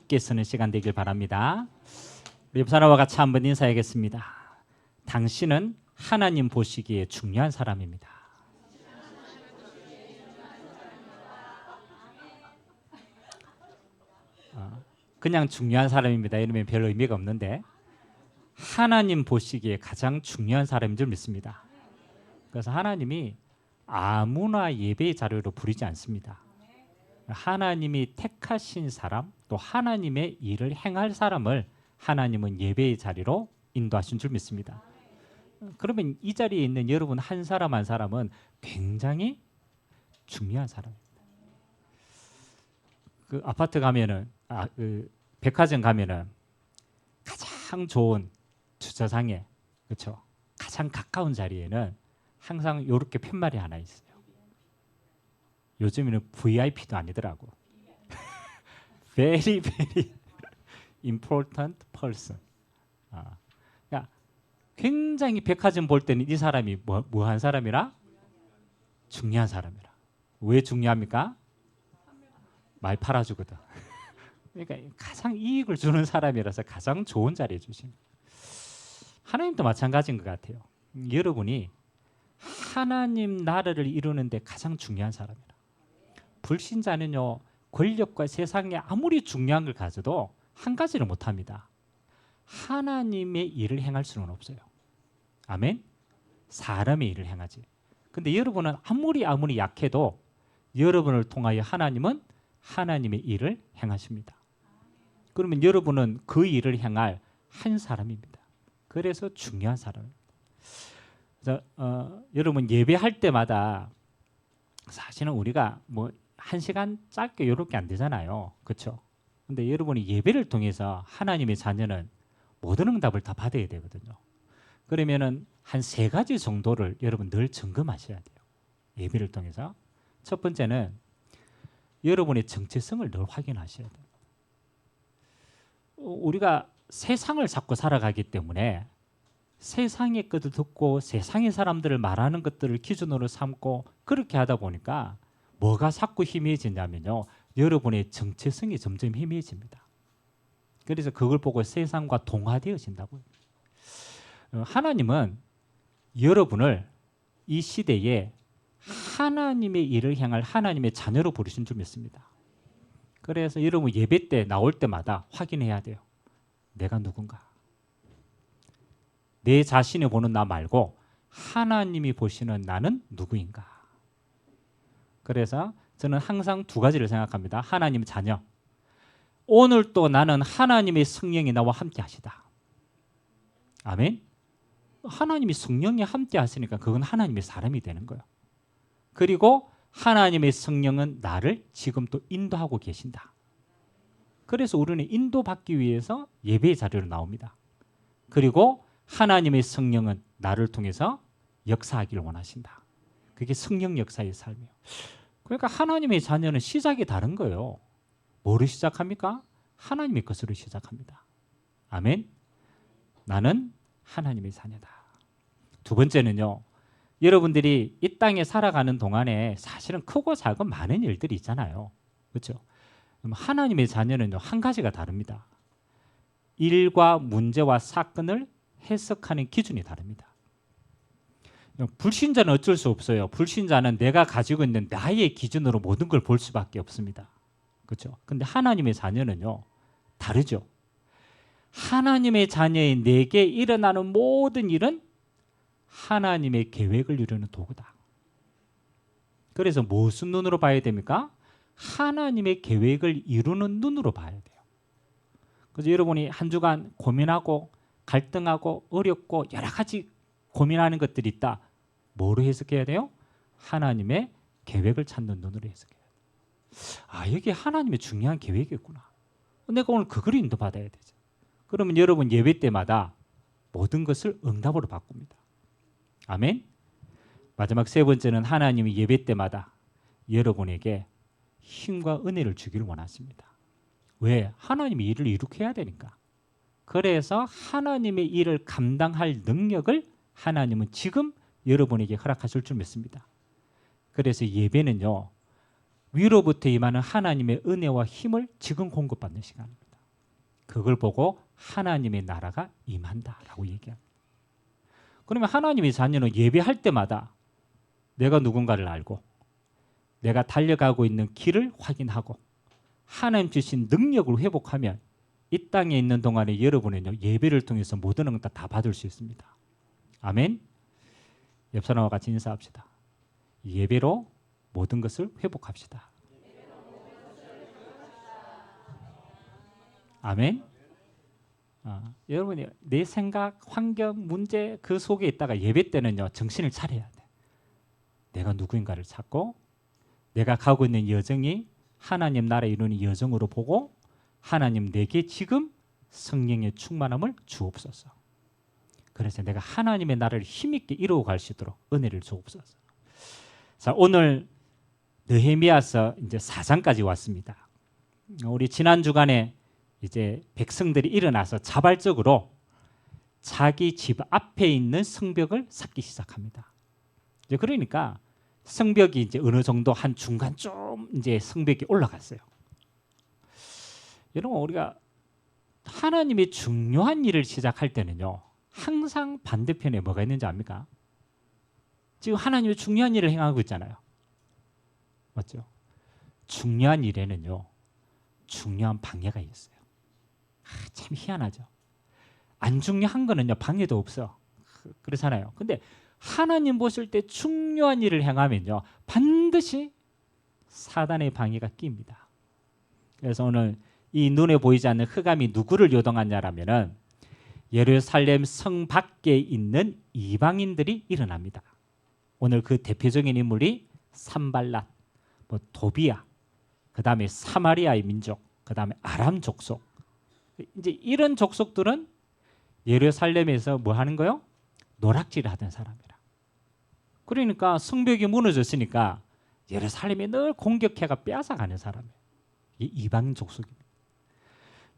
깊게 쓰는 시간 되길 바랍니다. 우리 옆 사람과 같이 한번 인사하겠습니다. 당신은 하나님 보시기에 중요한 사람입니다. 그냥 중요한 사람입니다. 이러면 별 의미가 없는데 하나님 보시기에 가장 중요한 사람인 줄 믿습니다. 그래서 하나님이 아무나 예배의 자료로 부르지 않습니다. 하나님이 택하신 사람, 또 하나님의 일을 행할 사람을 하나님은 예배의 자리로 인도하신 줄 믿습니다. 그러면 이 자리에 있는 여러분 한 사람 한 사람은 굉장히 중요한 사람입니다. 그 아파트 가면은 그 백화점 가면은 가장 좋은 주차장에, 그렇죠? 가장 가까운 자리에는 항상 이렇게 팻말이 하나 있어요. 요즘에는 VIP도 아니더라고. Very very important person. 그러니까 굉장히 백화점 볼 때는 이 사람이 뭐한 사람이라? 중요한 사람이라. 왜 중요합니까? 많이 팔아주거든. 그러니까 가장 이익을 주는 사람이라서 가장 좋은 자리에 주신 거예요. 하나님도 마찬가지인 것 같아요. 여러분이 하나님 나라를 이루는데 가장 중요한 사람이라. 불신자는요, 권력과 세상에 아무리 중요한 걸 가져도 한 가지를 못합니다. 하나님의 일을 행할 수는 없어요. 아멘? 사람의 일을 행하지. 근데 여러분은 아무리 약해도 여러분을 통하여 하나님은 하나님의 일을 행하십니다. 그러면 여러분은 그 일을 행할 한 사람입니다. 그래서 중요한 사람입니다. 그래서 여러분 예배할 때마다 사실은 우리가 뭐 1시간 짧게 이렇게 안 되잖아요. 그렇죠? 근데 여러분이 예배를 통해서 하나님의 자녀는 모든 응답을 다 받아야 되거든요. 그러면은 한 3가지 정도를 여러분 늘 점검하셔야 돼요. 예배를 통해서. 첫 번째는 여러분의 정체성을 늘 확인하셔야 돼요. 우리가 세상을 자꾸 살아가기 때문에 세상의 것을 듣고 세상의 사람들을 말하는 것들을 기준으로 삼고 그렇게 하다 보니까 뭐가 자꾸 희미해지냐면요, 여러분의 정체성이 점점 희미해집니다. 그래서 그걸 보고 세상과 동화되어진다고요. 하나님은 여러분을 이 시대에 하나님의 일을 향할 하나님의 자녀로 부르신 줄 믿습니다. 그래서 여러분 예배 때 나올 때마다 확인해야 돼요. 내가 누군가. 내 자신이 보는 나 말고 하나님이 보시는 나는 누구인가. 그래서 저는 항상 2가지를 생각합니다. 하나님 자녀. 오늘 또 나는 하나님의 성령이 나와 함께 하시다. 아멘. 하나님이 성령이 함께 하시니까 그건 하나님의 사람이 되는 거예요. 그리고 하나님의 성령은 나를 지금 또 인도하고 계신다. 그래서 우리는 인도받기 위해서 예배의 자리로 나옵니다. 그리고 하나님의 성령은 나를 통해서 역사하기를 원하신다. 그게 성령 역사의 삶이에요. 그러니까 하나님의 자녀는 시작이 다른 거예요. 뭐로 시작합니까? 하나님의 것으로 시작합니다. 아멘. 나는 하나님의 자녀다. 2번째는요. 여러분들이 이 땅에 살아가는 동안에 사실은 크고 작은 많은 일들이 있잖아요. 그렇죠? 하나님의 자녀는요, 한 가지가 다릅니다. 일과 문제와 사건을 해석하는 기준이 다릅니다. 불신자는 어쩔 수 없어요. 불신자는 내가 가지고 있는 나의 기준으로 모든 걸 볼 수밖에 없습니다. 그렇죠? 근데 하나님의 자녀는요, 다르죠. 하나님의 자녀인 내게 일어나는 모든 일은 하나님의 계획을 이루는 도구다. 그래서 무슨 눈으로 봐야 됩니까? 하나님의 계획을 이루는 눈으로 봐야 돼요. 그래서 여러분이 한 주간 고민하고 갈등하고 어렵고 여러 가지 고민하는 것들이 있다. 뭐로 해석해야 돼요? 하나님의 계획을 찾는 눈으로 해석해야 돼요. 여기 하나님의 중요한 계획이 있구나. 내가 오늘 그걸 인도받아야 되죠. 그러면 여러분 예배 때마다 모든 것을 응답으로 바꿉니다. 아멘. 마지막 3번째는 하나님이 예배 때마다 여러분에게 힘과 은혜를 주기를 원하십니다. 왜? 하나님이 일을 이룩 해야 되니까. 그래서 하나님의 일을 감당할 능력을 하나님은 지금 여러분에게 허락하실 줄 믿습니다. 그래서 예배는요, 위로부터 임하는 하나님의 은혜와 힘을 지금 공급받는 시간입니다. 그걸 보고 하나님의 나라가 임한다라고 얘기합니다. 그러면 하나님의 자녀는 예배할 때마다 내가 누군가를 알고 내가 달려가고 있는 길을 확인하고 하나님 주신 능력을 회복하면 이 땅에 있는 동안에 여러분은요, 예배를 통해서 모든 것 다 받을 수 있습니다. 아멘. 옆 사람과 같이 인사합시다. 예배로 모든 것을 회복합시다. 아멘. 여러분이 내 생각, 환경, 문제 그 속에 있다가 예배 때는요, 정신을 차려야 돼. 내가 누구인가를 찾고 내가 가고 있는 여정이 하나님 나라에 이루는 여정으로 보고 하나님 내게 지금 성령의 충만함을 주옵소서. 그래서 내가 하나님의 나라를 힘있게 이루어갈 수 있도록 은혜를 주옵소서. 자, 오늘 느헤미야서 이제 4장까지 왔습니다. 우리 지난 주간에 이제 백성들이 일어나서 자발적으로 자기 집 앞에 있는 성벽을 쌓기 시작합니다. 이제 그러니까 성벽이 이제 어느 정도 한 중간쯤 이제 성벽이 올라갔어요. 여러분, 우리가 하나님의 중요한 일을 시작할 때는요, 항상 반대편에 뭐가 있는지 압니까? 지금 하나님의 중요한 일을 행하고 있잖아요. 맞죠? 중요한 일에는요, 중요한 방해가 있어요. 참 희한하죠. 안 중요한 거는요, 방해도 없어. 그렇잖아요. 근데 하나님 보실 때 중요한 일을 행하면요, 반드시 사단의 방해가 낍니다. 그래서 오늘 이 눈에 보이지 않는 흑암이 누구를 요동하냐라면은 예루살렘 성 밖에 있는 이방인들이 일어납니다. 오늘 그 대표적인 인물이 산발랏, 도비야, 그 다음에 사마리아의 민족, 그 다음에 아람 족속. 이제 이런 족속들은 예루살렘에서 뭐 하는 거요? 노락질을 하던 사람이라. 그러니까 성벽이 무너졌으니까 예루살렘에 늘 공격해가 빼앗아가는 사람이에요. 이방 족속입니다.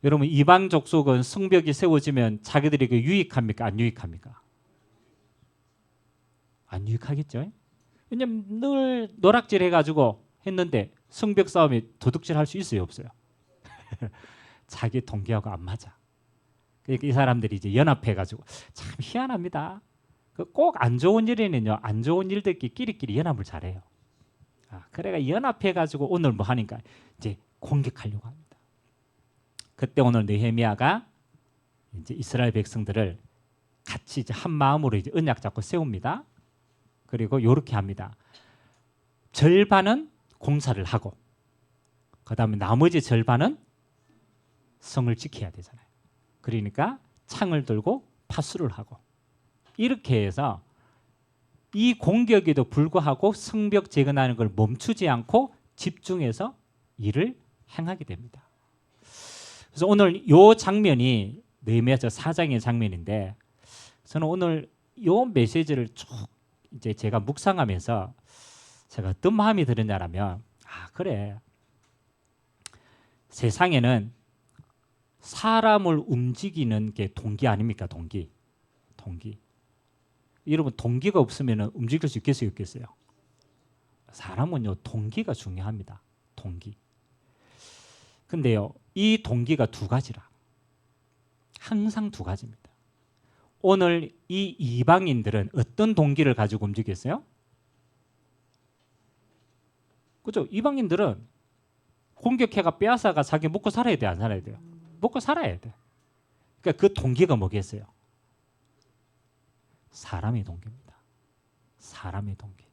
여러분, 이방 족속은 성벽이 세워지면 자기들에게 유익합니까? 안 유익합니까? 안 유익하겠죠. 왜냐면 늘 노락질 해가지고 했는데 성벽 싸움에 도둑질 할 수 있어요, 없어요? 자기 동기하고 안 맞아. 그러니까 이 사람들이 이제 연합해가지고, 참 희한합니다. 꼭 안 좋은 일에는요, 안 좋은 일들끼리 연합을 잘해요. 그래가 연합해가지고 오늘 뭐 하니까 이제 공격하려고 합니다. 그때 오늘 느헤미야가 이제 이스라엘 백성들을 같이 이제 한 마음으로 이제 언약 잡고 세웁니다. 그리고 이렇게 합니다. 절반은 공사를 하고, 그 다음에 나머지 절반은 성을 지켜야 되잖아요. 그러니까 창을 들고 파수를 하고, 이렇게 해서 이 공격에도 불구하고 성벽 재건하는 걸 멈추지 않고 집중해서 일을 행하게 됩니다. 그래서 오늘 이 장면이 느헤미야서 4장의 장면인데, 저는 오늘 이 메시지를 쭉 이제 제가 묵상하면서 제가 어떤 마음이 들었냐면, 그래, 세상에는 사람을 움직이는 게 동기 아닙니까? 동기. 여러분, 동기가 없으면 움직일 수 있겠어요, 없겠어요? 사람은요, 동기가 중요합니다. 동기. 근데요, 이 동기가 두 가지라. 항상 두 가지입니다. 오늘 이 이방인들은 어떤 동기를 가지고 움직였어요? 그죠? 이방인들은 공격해가 빼앗아가 자기 먹고 살아야 돼, 안 살아야 돼요? 먹고 살아야 돼. 그러니까 그 동기가 뭐겠어요? 사람의 동기입니다. 사람의 동기.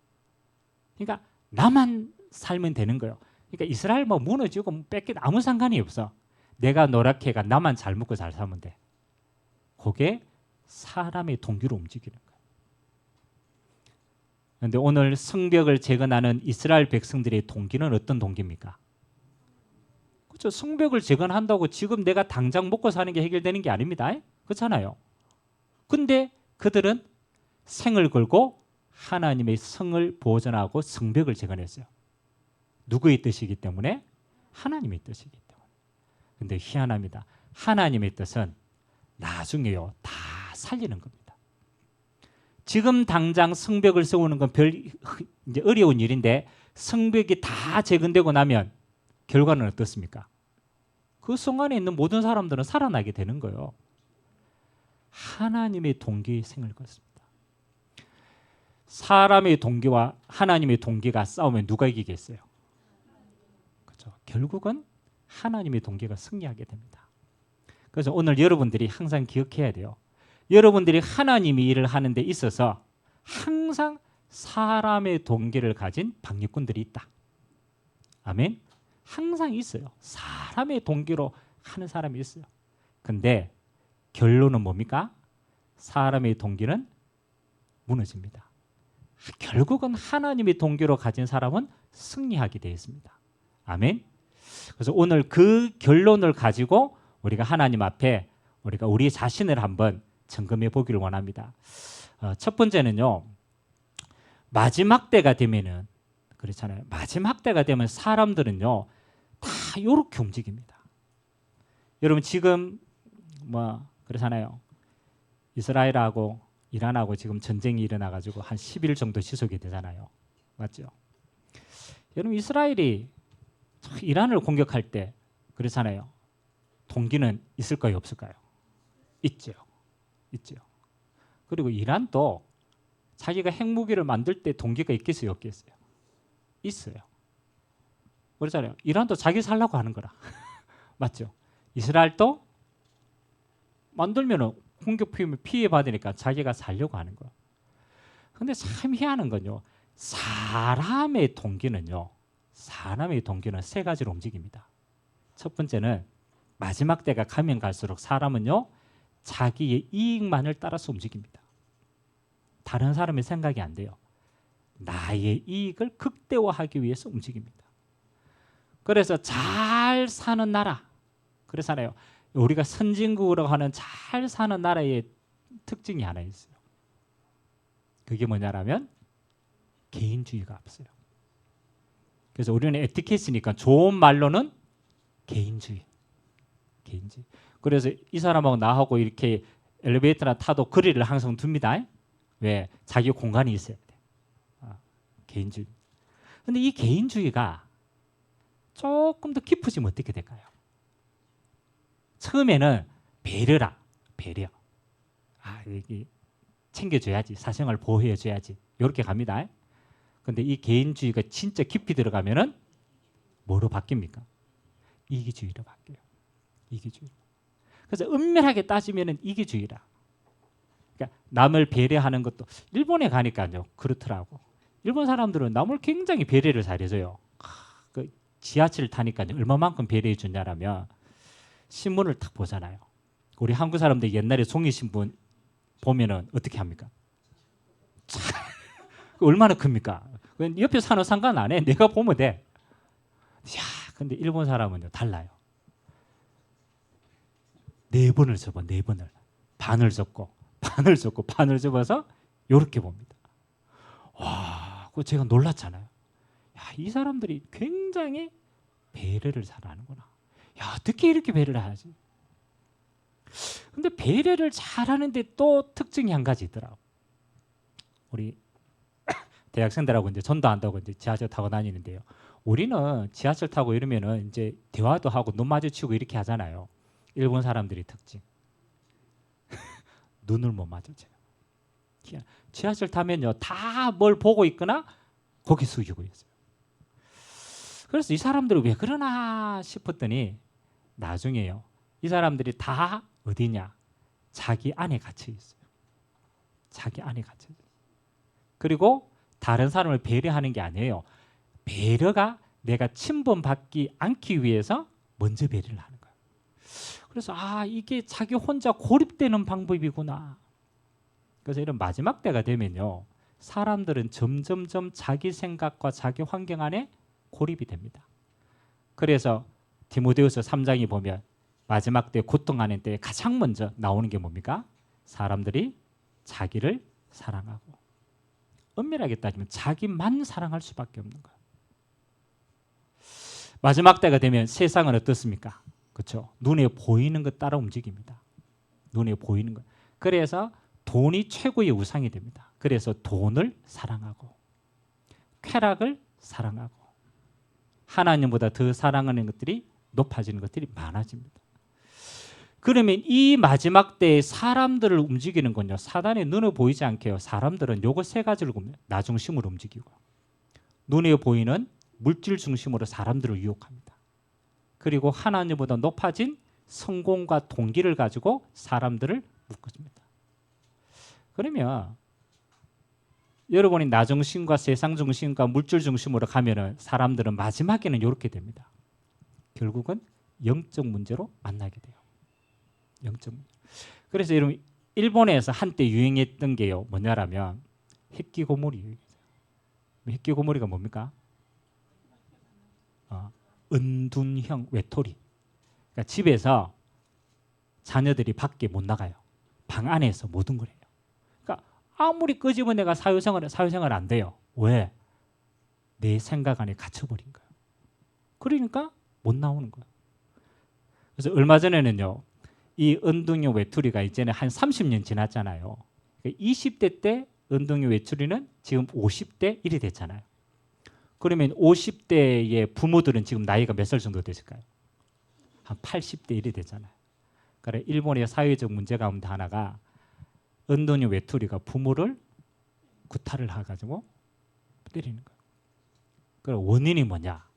그러니까 나만 살면 되는 거예요. 그러니까 이스라엘 뭐 무너지고 뺏기 아무 상관이 없어. 내가 노랗게가 나만 잘 먹고 잘 살면 돼. 그게 사람의 동기로 움직이는 거예요. 그런데 오늘 성벽을 재건하는 이스라엘 백성들의 동기는 어떤 동기입니까? 그렇죠. 성벽을 재건한다고 지금 내가 당장 먹고 사는 게 해결되는 게 아닙니다. 그렇잖아요. 근데 그들은 생을 걸고 하나님의 성을 보존하고 성벽을 재건했어요. 누구의 뜻이기 때문에? 하나님의 뜻이기 때문에. 근데 희한합니다. 하나님의 뜻은 나중에요, 다 살리는 겁니다. 지금 당장 성벽을 세우는 건 이제 어려운 일인데, 성벽이 다 재건되고 나면 결과는 어떻습니까? 그 성 안에 있는 모든 사람들은 살아나게 되는 거예요. 하나님의 동기생을 것입니다. 사람의 동기와 하나님의 동기가 싸우면 누가 이기겠어요? 그렇죠. 결국은 하나님의 동기가 승리하게 됩니다. 그래서 오늘 여러분들이 항상 기억해야 돼요. 여러분들이 하나님이 일을 하는 데 있어서 항상 사람의 동기를 가진 방해꾼들이 있다. 아멘. 항상 있어요. 사람의 동기로 하는 사람이 있어요. 근데 결론은 뭡니까? 사람의 동기는 무너집니다. 결국은 하나님의 동기로 가진 사람은 승리하게 되어 있습니다. 아멘. 그래서 오늘 그 결론을 가지고 우리가 하나님 앞에 우리가 우리 자신을 한번 점검해 보기를 원합니다. 첫 번째는요. 마지막 때가 되면은 그렇잖아요. 마지막 때가 되면 사람들은요. 다 이렇게 움직입니다. 여러분 지금 뭐 그렇잖아요. 이스라엘하고 이란하고 지금 전쟁이 일어나 가지고 한 10일 정도 지속이 되잖아요. 맞죠? 여러분 이스라엘이 이란을 공격할 때 그렇잖아요. 동기는 있을까요, 없을까요? 있죠. 있죠. 그리고 이란도 자기가 핵무기를 만들 때 동기가 있겠어요, 없겠어요? 있어요. 그렇잖아요. 이란도 자기 살려고 하는 거라. 맞죠? 이스라엘도 만들면은 공격 피해 받으니까 자기가 살려고 하는 거예요. 근데 참 희한한 건요. 사람의 동기는 세 가지로 움직입니다. 첫 번째는 마지막 때가 가면 갈수록 사람은요. 자기의 이익만을 따라서 움직입니다. 다른 사람의 생각이 안 돼요. 나의 이익을 극대화하기 위해서 움직입니다. 그래서 잘 사는 나라, 그렇잖아요. 우리가 선진국으로 하는 잘 사는 나라의 특징이 하나 있어요. 그게 뭐냐라면 개인주의가 없어요. 그래서 우리는 에티켓이니까 좋은 말로는 개인주의. 그래서 이 사람하고 나하고 이렇게 엘리베이터나 타도 거리를 항상 둡니다. 왜? 자기 공간이 있어야 돼. 개인주의. 근데 이 개인주의가 조금 더 깊어지면 어떻게 될까요? 처음에는 배려. 이게 챙겨줘야지. 사생활 보호해줘야지. 이렇게 갑니다. 근데 이 개인주의가 진짜 깊이 들어가면은 뭐로 바뀝니까? 이기주의로 바뀌어요. 이기주의. 그래서 은밀하게 따지면은 이기주의라. 그러니까 남을 배려하는 것도 일본에 가니까요. 그렇더라고. 일본 사람들은 남을 굉장히 배려를 잘해줘요. 그 지하철 타니까요. 얼마만큼 배려해 주냐라면 신문을 딱 보잖아요. 우리 한국 사람들 옛날에 종이 신문 보면은 어떻게 합니까? 얼마나 큽니까? 옆에 사는 상관 안 해. 내가 보면 돼. 야, 근데 일본 사람은요 달라요. 4번을 접어, 4번을. 반을 접고, 반을 접어서 이렇게 봅니다. 와, 그거 제가 놀랐잖아요. 야, 이 사람들이 굉장히 배려를 잘하는구나. 야, 어떻게 이렇게 배려를 하지? 근데 배려를 잘하는데 또 특징이 한 가지 있더라고. 우리 대학생들하고 이제 전도한다고 이제 지하철 타고 다니는데요. 우리는 지하철 타고 이러면은 이제 대화도 하고 눈 마주치고 이렇게 하잖아요. 일본 사람들이 특징. 눈을 못 마주쳐요. 지하철 타면요. 다 뭘 보고 있거나 고개 숙이고 있어요. 그래서 이 사람들은 왜 그러나 싶었더니 나중에요. 이 사람들이 다 어디냐? 자기 안에 갇혀 있어요. 자기 안에 갇혀 있어요. 그리고 다른 사람을 배려하는 게 아니에요. 배려가 내가 침범받지 않기 위해서 먼저 배려를 하는 거예요. 그래서 이게 자기 혼자 고립되는 방법이구나. 그래서 이런 마지막 때가 되면요. 사람들은 점점점 자기 생각과 자기 환경 안에 고립이 됩니다. 그래서 디모데후서 3장에 보면 마지막 때 고통하는 때에 가장 먼저 나오는 게 뭡니까? 사람들이 자기를 사랑하고 엄밀하게 따지면 자기만 사랑할 수밖에 없는 거예요. 마지막 때가 되면 세상은 어떻습니까? 그렇죠? 눈에 보이는 것 따라 움직입니다. 눈에 보이는 것. 그래서 돈이 최고의 우상이 됩니다. 그래서 돈을 사랑하고 쾌락을 사랑하고 하나님보다 더 사랑하는 것들이 높아지는 것들이 많아집니다. 그러면 이 마지막 때에 사람들을 움직이는 건요, 사단의 눈에 보이지 않게요. 사람들은 요거 세 가지를 봅니다. 나 중심으로 움직이고, 눈에 보이는 물질 중심으로 사람들을 유혹합니다. 그리고 하나님보다 높아진 성공과 동기를 가지고 사람들을 묶어줍니다. 그러면 여러분이 나 중심과 세상 중심과 물질 중심으로 가면은 사람들은 마지막에는 이렇게 됩니다. 결국은 영적 문제로 만나게 돼요. 영적 문제. 그래서 여러분 일본에서 한때 유행했던 게요, 뭐냐라면 핵기고물이에요. 핵기고물이가 뭡니까? 은둔형 외톨이. 그러니까 집에서 자녀들이 밖에 못 나가요. 방 안에서 모든 걸 해요. 그러니까 아무리 끄집어내가 사회생활 안 돼요. 왜? 내 생각 안에 갇혀버린 거예요. 그러니까 못 나오는 거예요. 그래서 얼마 전에는요, 이 은둔형 외톨이가 이제는 한 30년 지났잖아요. 그러니까 20대 때 은둔형 외톨이는 지금 50대 1이 됐잖아요. 그러면 50대의 부모들은 지금 나이가 몇 살 정도 되실까요? 한 80대 1이 되잖아요. 그러니까 일본의 사회적 문제 가운데 하나가 은둔형 외톨이가 부모를 구타를 해가지고 때리는 거예요. 그럼 원인이 뭐냐?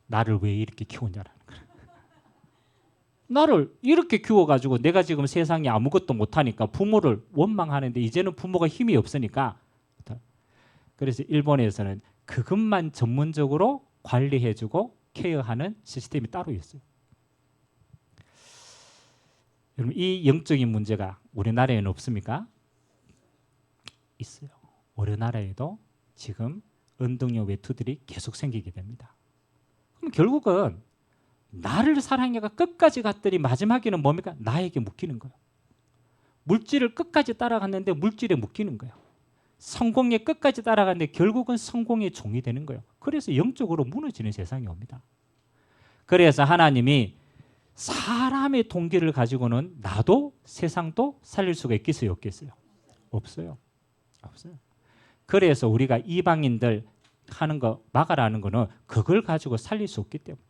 나를 왜 이렇게 키웠냐라는 거예요. 나를 이렇게 키워가지고 내가 지금 세상에 아무것도 못하니까 부모를 원망하는데 이제는 부모가 힘이 없으니까, 그래서 일본에서는 그것만 전문적으로 관리해주고 케어하는 시스템이 따로 있어요. 여러분 이 영적인 문제가 우리나라에는 없습니까? 있어요. 우리나라에도 지금 은둔형 외투들이 계속 생기게 됩니다. 그럼 결국은 나를 사랑해가 끝까지 갔더니 마지막에는 뭡니까? 나에게 묶이는 거예요. 물질을 끝까지 따라갔는데 물질에 묶이는 거예요. 성공에 끝까지 따라갔는데 결국은 성공의 종이 되는 거예요. 그래서 영적으로 무너지는 세상이 옵니다. 그래서 하나님이 사람의 동기를 가지고는 나도 세상도 살릴 수가 있겠어요? 없겠어요? 없어요. 없어요. 그래서 우리가 이방인들 하는 거 막아라는 거는 그걸 가지고 살릴 수 없기 때문에.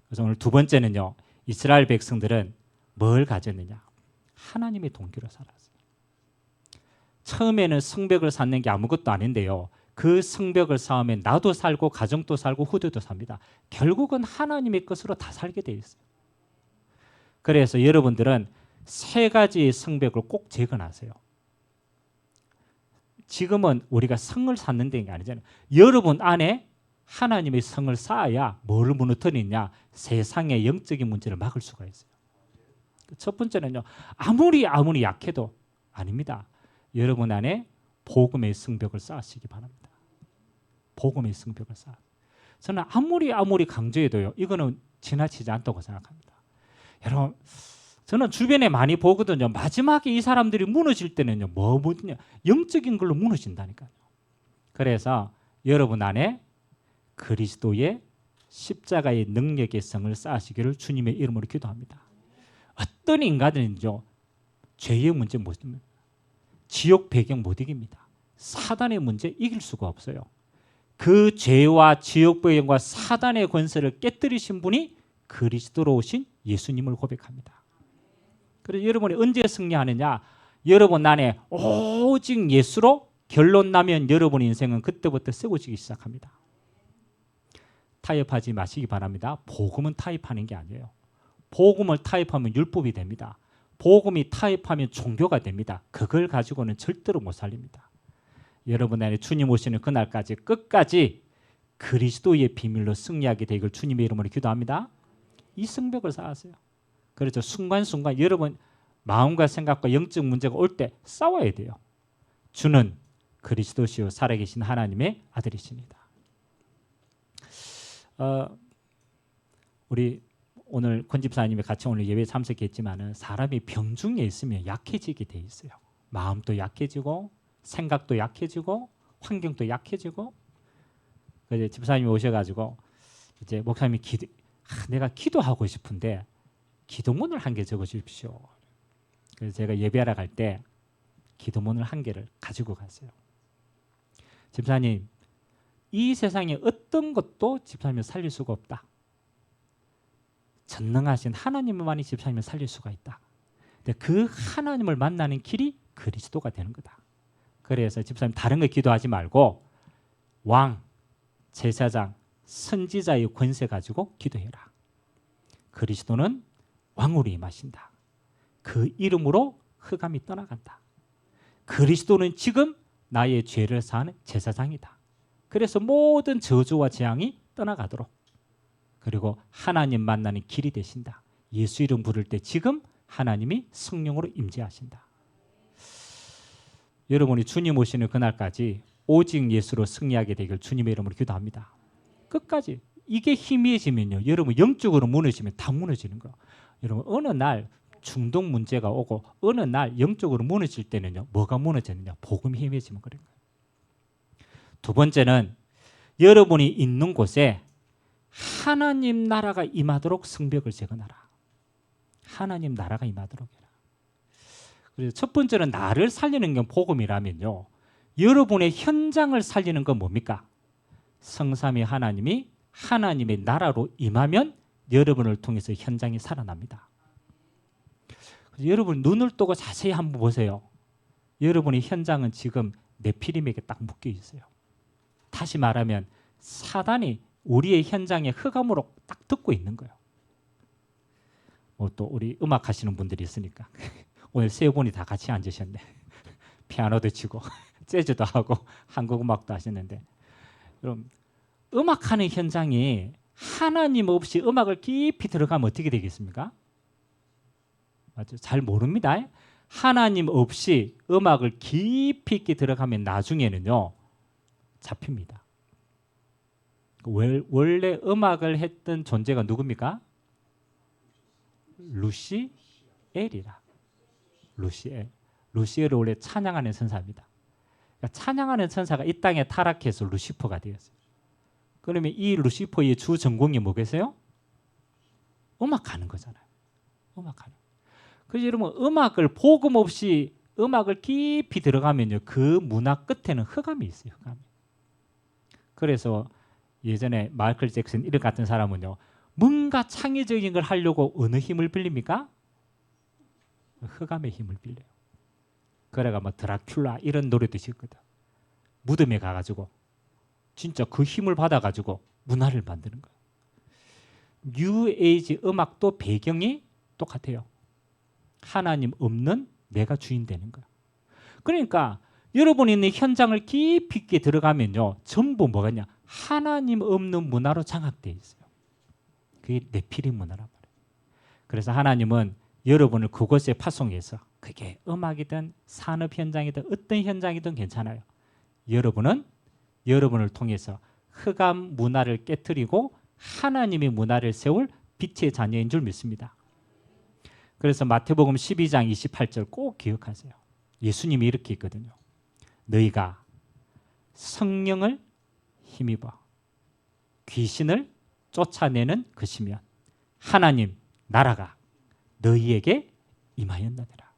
그래서 오늘 두 번째는요, 이스라엘 백성들은 뭘 가졌느냐? 하나님의 동기로 살았어요. 처음에는 성벽을 쌓는 게 아무것도 아닌데요, 그 성벽을 쌓으면 나도 살고 가정도 살고 후대도 삽니다. 결국은 하나님의 것으로 다 살게 돼 있어요. 그래서 여러분들은 세 가지의 성벽을 꼭 재건하세요. 지금은 우리가 성을 쌓는 게 아니잖아요. 여러분 안에 하나님의 성을 쌓아야 뭐를 무너뜨리냐? 세상의 영적인 문제를 막을 수가 있어요. 첫 번째는요, 아무리 약해도 아닙니다. 여러분 안에 복음의 성벽을 쌓으시기 바랍니다. 복음의 성벽을 쌓아. 저는 아무리 강조해도요, 이거는 지나치지 않다고 생각합니다. 여러분, 저는 주변에 많이 보거든요. 마지막에 이 사람들이 무너질 때는요, 뭐냐? 영적인 걸로 무너진다니까요. 그래서 여러분 안에 그리스도의 십자가의 능력의 성을 쌓으시기를 주님의 이름으로 기도합니다. 어떤 인간은요, 죄의 문제 못 이깁니다. 지옥 배경 못 이깁니다. 사단의 문제 이길 수가 없어요. 그 죄와 지옥 배경과 사단의 권세를 깨뜨리신 분이 그리스도로 오신 예수님을 고백합니다. 그래서 여러분이 언제 승리하느냐? 여러분 안에 오직 예수로 결론 나면 여러분 인생은 그때부터 세워지기 시작합니다. 타협하지 마시기 바랍니다. 복음은 타협하는 게 아니에요. 복음을 타협하면 율법이 됩니다. 복음이 타협하면 종교가 됩니다. 그걸 가지고는 절대로 못 살립니다. 여러분 안에 주님 오시는 그날까지 끝까지 그리스도의 비밀로 승리하게 되길 주님의 이름으로 기도합니다. 이 성벽을 쌓으세요. 그래서 순간순간 여러분 마음과 생각과 영적 문제가 올 때 싸워야 돼요. 주는 그리스도시요 살아계신 하나님의 아들이십니다. 우리 오늘 권 집사님이 같이 오늘 예배 참석했지만은 사람이 병중에 있으면 약해지게 돼 있어요. 마음도 약해지고 생각도 약해지고 환경도 약해지고. 그래서 집사님이 오셔가지고 이제 목사님이 내가 기도하고 싶은데 기도문을 한 개 적어주십시오. 그래서 제가 예배하러 갈 때 기도문을 한 개를 가지고 갔어요. 집사님, 이 세상에 어떤 것도 집사님을 살릴 수가 없다. 전능하신 하나님만이 집사님을 살릴 수가 있다. 근데 그 하나님을 만나는 길이 그리스도가 되는 거다. 그래서 집사님 다른 거 기도하지 말고 왕, 제사장, 선지자의 권세 가지고 기도해라. 그리스도는 왕으로 임하신다. 그 이름으로 흑암이 떠나간다. 그리스도는 지금 나의 죄를 사하는 제사장이다. 그래서 모든 저주와 재앙이 떠나가도록, 그리고 하나님 만나는 길이 되신다. 예수 이름 부를 때 지금 하나님이 성령으로 임재하신다. 여러분이 주님 오시는 그날까지 오직 예수로 승리하게 되길 주님의 이름으로 기도합니다. 끝까지. 이게 희미해지면요, 여러분 영적으로 무너지면 다 무너지는 거예요. 여러분 어느 날 중독 문제가 오고 어느 날 영적으로 무너질 때는요, 뭐가 무너지느냐? 복음이 희미해지면 그런 거예요. 두 번째는 여러분이 있는 곳에 하나님 나라가 임하도록 성벽을 재건하라. 하나님 나라가 임하도록 해라. 그래서 첫 번째는 나를 살리는 게 복음이라면요, 여러분의 현장을 살리는 건 뭡니까? 성삼위 하나님이 하나님의 나라로 임하면 여러분을 통해서 현장이 살아납니다. 그래서 여러분 눈을 뜨고 자세히 한번 보세요. 여러분의 현장은 지금 네피림에게 딱 묶여 있어요. 다시 말하면 사단이 우리의 현장에 흑암으로 딱 듣고 있는 거예요. 또 우리 음악 하시는 분들이 있으니까 오늘 세 분이 다 같이 앉으셨네. 피아노도 치고 재즈도 하고 한국 음악도 하시는데, 여러분 음악하는 현장이 하나님 없이 음악을 깊이 들어가면 어떻게 되겠습니까? 맞죠? 잘 모릅니다. 하나님 없이 음악을 깊이 있게 들어가면 나중에는요 잡힙니다. 원래 음악을 했던 존재가 누굽니까? 루시엘이라. 루시엘을 원래 찬양하는 천사입니다. 그러니까 찬양하는 천사가 이 땅에 타락해서 루시퍼가 되었어요. 그러면 이 루시퍼의 주 전공이 뭐겠어요? 음악하는 거잖아요. 음악하는. 그래서 여러분 음악을 복음 없이 음악을 깊이 들어가면요, 그 문화 끝에는 흑암이 있어요. 흑암이. 그래서 예전에 마이클 잭슨 이런 같은 사람은요, 뭔가 창의적인 걸 하려고 어느 힘을 빌립니까? 흑암의 힘을 빌려요. 그래가 뭐 드라큘라 이런 노래도 지었거든. 무덤에 가가지고 진짜 그 힘을 받아가지고 문화를 만드는 거예요. 뉴 에이지 음악도 배경이 똑같아요. 하나님 없는 내가 주인 되는 거예요. 그러니까 여러분이 있는 현장을 깊이 있게 들어가면요, 전부 뭐가냐? 하나님 없는 문화로 장악되어 있어요. 그게 네피림 문화란 말이에요. 그래서 하나님은 여러분을 그곳에 파송해서, 그게 음악이든 산업 현장이든 어떤 현장이든 괜찮아요. 여러분은 여러분을 통해서 흑암 문화를 깨트리고 하나님의 문화를 세울 빛의 자녀인 줄 믿습니다. 그래서 마태복음 12장 28절 꼭 기억하세요. 예수님이 이렇게 있거든요. 너희가 성령을 힘입어 귀신을 쫓아내는 것이면 하나님 나라가 너희에게 임하였느니라.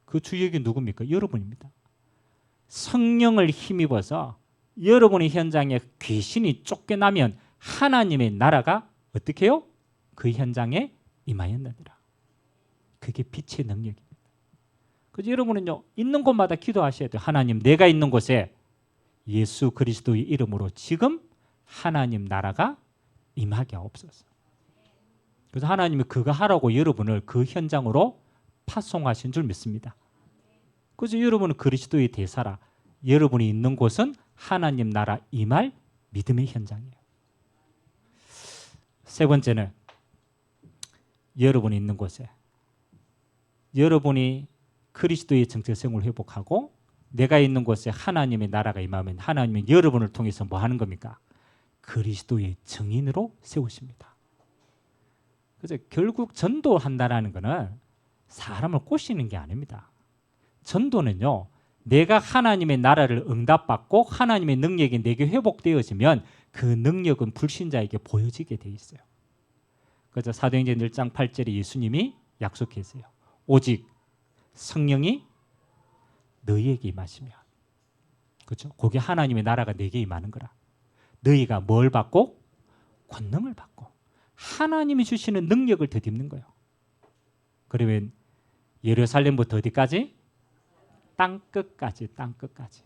그 주역이 누굽니까? 여러분입니다. 성령을 힘입어서 여러분의 현장에 귀신이 쫓겨나면 하나님의 나라가 어떻게 해요? 그 현장에 임하였느니라. 그게 빛의 능력입니다. 그래서 여러분은요, 있는 곳마다 기도하셔야 돼요. 하나님, 내가 있는 곳에 예수 그리스도의 이름으로 지금 하나님 나라가 임하게 하옵소서. 그래서 하나님이 그거 하라고 여러분을 그 현장으로 파송하신 줄 믿습니다. 그래서 여러분은 그리스도의 대사라. 여러분이 있는 곳은 하나님 나라 임할 믿음의 현장이에요. 세 번째는 여러분이 있는 곳에 여러분이 그리스도의 정체성을 회복하고 내가 있는 곳에 하나님의 나라가 임하면 하나님은 여러분을 통해서 뭐 하는 겁니까? 그리스도의 증인으로 세우십니다. 그래서 결국 전도한다라는 것은 사람을 꼬시는 게 아닙니다. 전도는요, 내가 하나님의 나라를 응답받고 하나님의 능력이 내게 회복되어지면 그 능력은 불신자에게 보여지게 돼 있어요. 그래서 사도행전 1장 8절에 예수님이 약속했어요. 오직 성령이 너희에게 임하시면, 그렇죠? 그게 하나님의 나라가 내게 임하는 거라. 너희가 뭘 받고? 권능을 받고 하나님이 주시는 능력을 덧입는 거예요. 그러면 예루살렘부터 어디까지? 땅끝까지, 땅끝까지.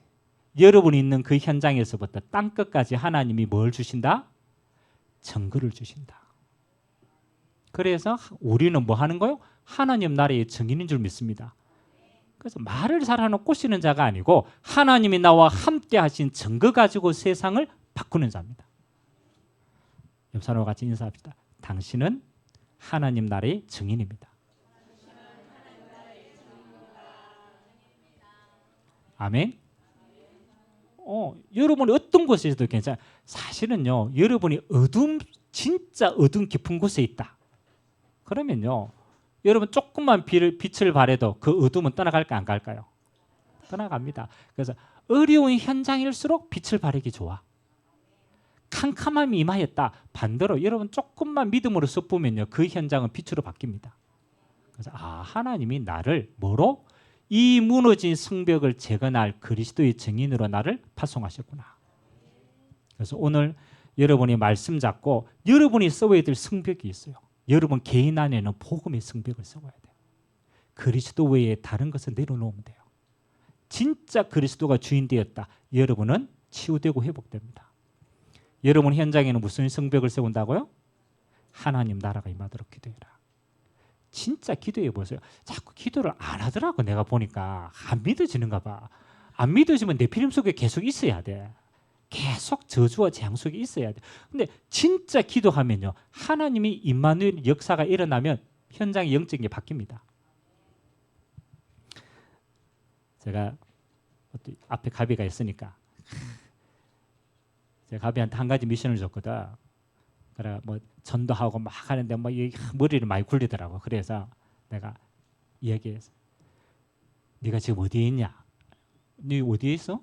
여러분이 있는 그 현장에서부터 땅끝까지 하나님이 뭘 주신다? 증거를 주신다. 그래서 우리는 뭐 하는 거요? 하나님 나라의 증인인 줄 믿습니다. 그래서 말을 잘하는 꼬시는 자가 아니고 하나님이 나와 함께 하신 증거 가지고 세상을 바꾸는 자입니다. 옆 사람과 같이 인사합시다. 당신은 하나님 나라의 증인입니다. 아멘. 여러분이 어떤 곳에서도 괜찮아요. 사실은요, 여러분이 진짜 어둠 깊은 곳에 있다. 그러면요, 여러분 조금만 빛을 발해도 그 어둠은 떠나갈까 안 갈까요? 떠나갑니다. 그래서 어려운 현장일수록 빛을 발하기 좋아. 캄캄함이 임하였다. 반대로 여러분 조금만 믿음으로 supp으면요, 그 현장은 빛으로 바뀝니다. 그래서 하나님이 나를 뭐로? 이 무너진 성벽을 재건할 그리스도의 증인으로 나를 파송하셨구나. 그래서 오늘 여러분이 말씀 잡고 여러분이 써야 될 성벽이 있어요. 여러분 개인 안에는 복음의 성벽을 세워야 돼요. 그리스도 외에 다른 것을 내려놓으면 돼요. 진짜 그리스도가 주인 되었다. 여러분은 치유되고 회복됩니다. 여러분 현장에는 무슨 성벽을 세운다고요? 하나님 나라가 임하도록 기도해라. 진짜 기도해 보세요. 자꾸 기도를 안 하더라고. 내가 보니까 안 믿어지는가 봐. 안 믿어지면 내 필름 속에 계속 있어야 돼. 계속 저주와 재앙 속에 있어야 돼. 근데 진짜 기도하면요, 하나님이 임마누엘 역사가 일어나면 현장의 영적인 게 바뀝니다. 제가 앞에 가비가 있으니까 제가 가비한테 한 가지 미션을 줬거든. 그래 뭐 전도하고 막 하는데 뭐 머리를 많이 굴리더라고. 그래서 내가 이야기했어. 네가 지금 어디에 있냐? 네 어디에 있어?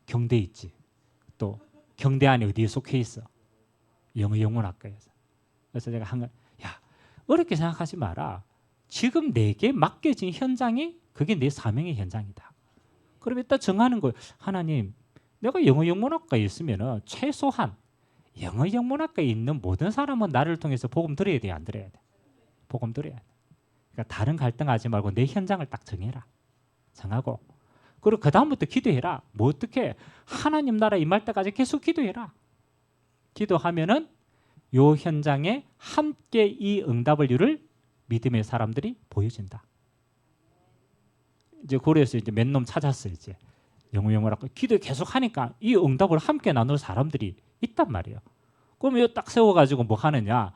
경대 있지. 또 경대 안에 어디에 속해 있어? 영어영문학과에서. 그래서 제가 야, 어렵게 생각하지 마라. 지금 내게 맡겨진 현장이 그게 내 사명의 현장이다. 그럼 일단 정하는 거예요. 하나님, 내가 영어영문학과에 있으면은 최소한 영어영문학과에 있는 모든 사람은 나를 통해서 복음 들어야 돼, 안 들어야 돼? 복음 들어야 돼. 그러니까 다른 갈등하지 말고 내 현장을 딱 정해라. 정하고 그리고 그 다음부터 기도해라. 뭐 어떻게 하나님 나라 임할 때까지 계속 기도해라. 기도하면은 요 현장에 함께 이 응답을 이룰 믿음의 사람들이 보여진다. 이제 고려에서 이제 몇 놈 찾았어요. 이제 영어영문학과 기도 계속 하니까 이 응답을 함께 나눌 사람들이 있단 말이에요. 그러면 이거 딱 세워가지고 뭐 하느냐?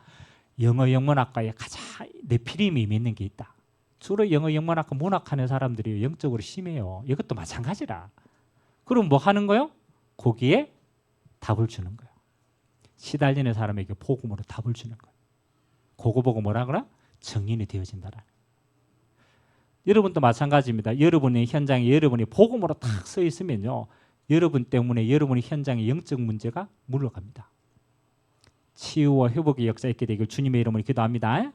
영어영문학과에 가장 네피림이 있는 게 있다. 주로 영어영문학과 문학하는 사람들이 영적으로 심해요. 이것도 마찬가지라. 그럼 뭐 하는 거요? 거기에 답을 주는 거예요. 시달리는 사람에게 복음으로 답을 주는 거예요. 그거 보고 뭐라 그래? 증인이 되어진다라는. 여러분도 마찬가지입니다. 여러분의 현장에 여러분이 복음으로 탁 서 있으면요, 여러분 때문에 여러분의 현장의 영적 문제가 물러갑니다. 치유와 회복의 역사 있게 되길 주님의 이름으로 기도합니다.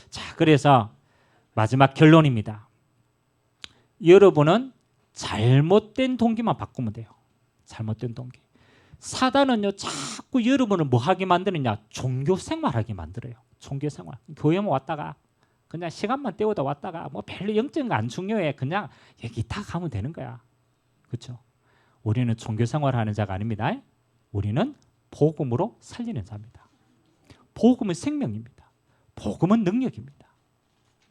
자, 그래서 마지막 결론입니다. 여러분은 잘못된 동기만 바꾸면 돼요. 잘못된 동기. 사단은요, 자꾸 여러분을 뭐 하게 만드느냐? 종교 생활하게 만들어요. 종교 생활. 교회만 왔다가 그냥 시간만 때우다 왔다가 뭐 별로 영적인 거 안 중요해. 그냥 여기 다 가면 되는 거야. 그렇죠? 우리는 종교 생활하는 자가 아닙니다. 우리는 복음으로 살리는 자입니다. 복음은 생명입니다. 복음은 능력입니다.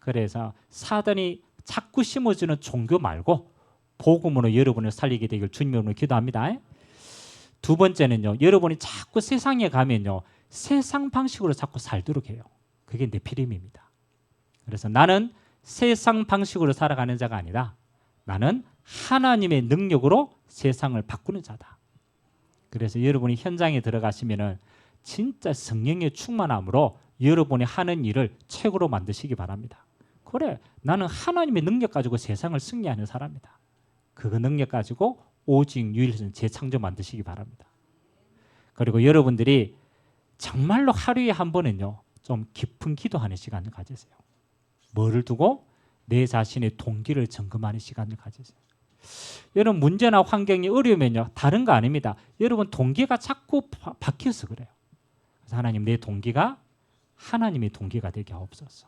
그래서 사단이 자꾸 심어주는 종교 말고 복음으로 여러분을 살리게 되길 주님으로 기도합니다. 두 번째는요, 여러분이 자꾸 세상에 가면요, 세상 방식으로 자꾸 살도록 해요. 그게 네피림입니다. 그래서 나는 세상 방식으로 살아가는 자가 아니라 나는 하나님의 능력으로 세상을 바꾸는 자다. 그래서 여러분이 현장에 들어가시면은 진짜 성령의 충만함으로 여러분이 하는 일을 최고로 만드시기 바랍니다. 그래, 나는 하나님의 능력 가지고 세상을 승리하는 사람이다. 그 능력 가지고 오직 유일한 재창조 만드시기 바랍니다. 그리고 여러분들이 정말로 하루에 한 번은요, 좀 깊은 기도하는 시간을 가지세요. 뭐를 두고? 내 자신의 동기를 점검하는 시간을 가지세요. 여러분 문제나 환경이 어려우면요, 다른 거 아닙니다. 여러분 동기가 자꾸 박혀서 그래요. 그래서 하나님 내 동기가 하나님의 동기가 되게 하옵소서.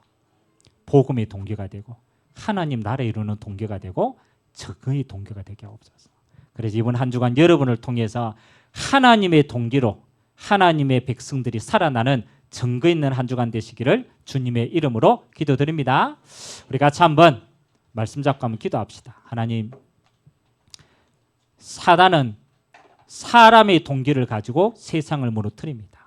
복음의 동기가 되고 하나님 나라 이루는 동기가 되고 적의 동기가 되게 하옵소서. 그래서 이번 한 주간 여러분을 통해서 하나님의 동기로 하나님의 백성들이 살아나는 증거 있는 한 주간 되시기를 주님의 이름으로 기도드립니다. 우리 같이 한번 말씀 잡고 한번 기도합시다. 하나님, 사단은 사람의 동기를 가지고 세상을 무너뜨립니다.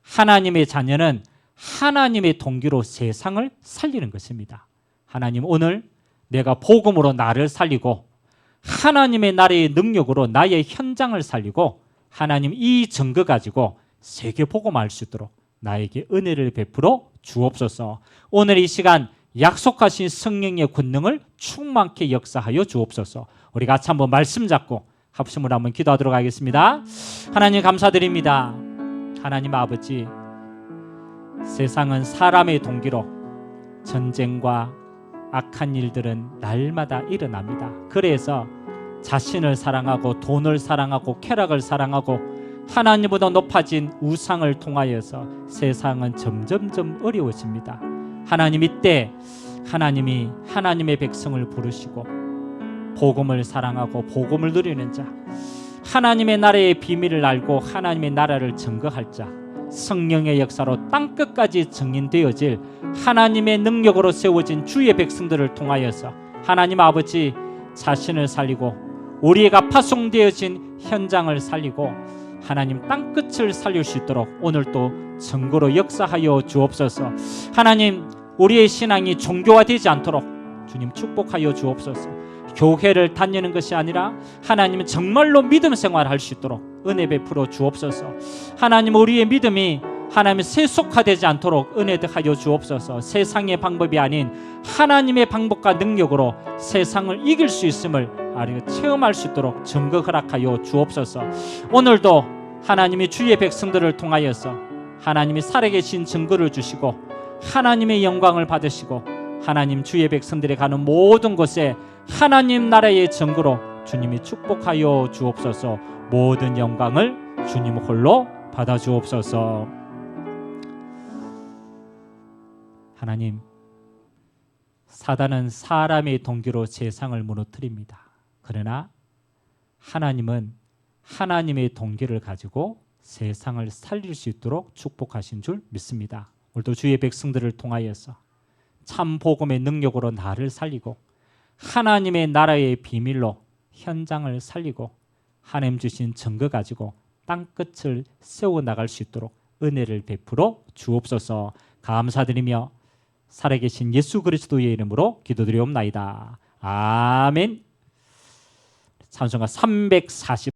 하나님의 자녀는 하나님의 동기로 세상을 살리는 것입니다. 하나님, 오늘 내가 복음으로 나를 살리고 하나님의 나라의 능력으로 나의 현장을 살리고 하나님 이 증거 가지고 세계 복음할 수 있도록 나에게 은혜를 베풀어 주옵소서. 오늘 이 시간 약속하신 성령의 권능을 충만케 역사하여 주옵소서. 우리 같이 한번 말씀 잡고 합심으로 한번 기도하도록 하겠습니다. 하나님 감사드립니다. 하나님 아버지, 세상은 사람의 동기로 전쟁과 악한 일들은 날마다 일어납니다. 그래서 자신을 사랑하고 돈을 사랑하고 쾌락을 사랑하고 하나님보다 높아진 우상을 통하여서 세상은 점점점 어려워집니다. 하나님, 이때 하나님이 하나님의 백성을 부르시고 복음을 사랑하고 복음을 누리는 자, 하나님의 나라의 비밀을 알고 하나님의 나라를 증거할 자, 성령의 역사로 땅끝까지 증인되어질 하나님의 능력으로 세워진 주의 백성들을 통하여서 하나님 아버지 자신을 살리고 우리가 파송되어진 현장을 살리고 하나님 땅끝을 살릴 수 있도록 오늘도 증거로 역사하여 주옵소서. 하나님, 우리의 신앙이 종교화되지 않도록 주님 축복하여 주옵소서. 교회를 다니는 것이 아니라 하나님은 정말로 믿음 생활할 수 있도록 은혜 베풀어 주옵소서. 하나님, 우리의 믿음이 하나님 세속화되지 않도록 은혜하여 주옵소서. 세상의 방법이 아닌 하나님의 방법과 능력으로 세상을 이길 수 있음을 체험할 수 있도록 증거 허락하여 주옵소서. 오늘도 하나님이 주의 백성들을 통하여서 하나님이 살아계신 증거를 주시고 하나님의 영광을 받으시고 하나님 주의 백성들이 가는 모든 곳에 하나님 나라의 증거로 주님이 축복하여 주옵소서. 모든 영광을 주님 홀로 받아 주옵소서. 하나님, 사단은 사람의 동기로 세상을 무너뜨립니다. 그러나 하나님은 하나님의 동기를 가지고 세상을 살릴 수 있도록 축복하신 줄 믿습니다. 오늘도 주의 백성들을 통하여서 참 복음의 능력으로 나를 살리고 하나님의 나라의 비밀로 현장을 살리고 하나님 주신 증거 가지고 땅끝을 세워나갈 수 있도록 은혜를 베풀어 주옵소서. 감사드리며 살아계신 예수 그리스도의 이름으로 기도드리옵나이다. 아멘. 찬송가 340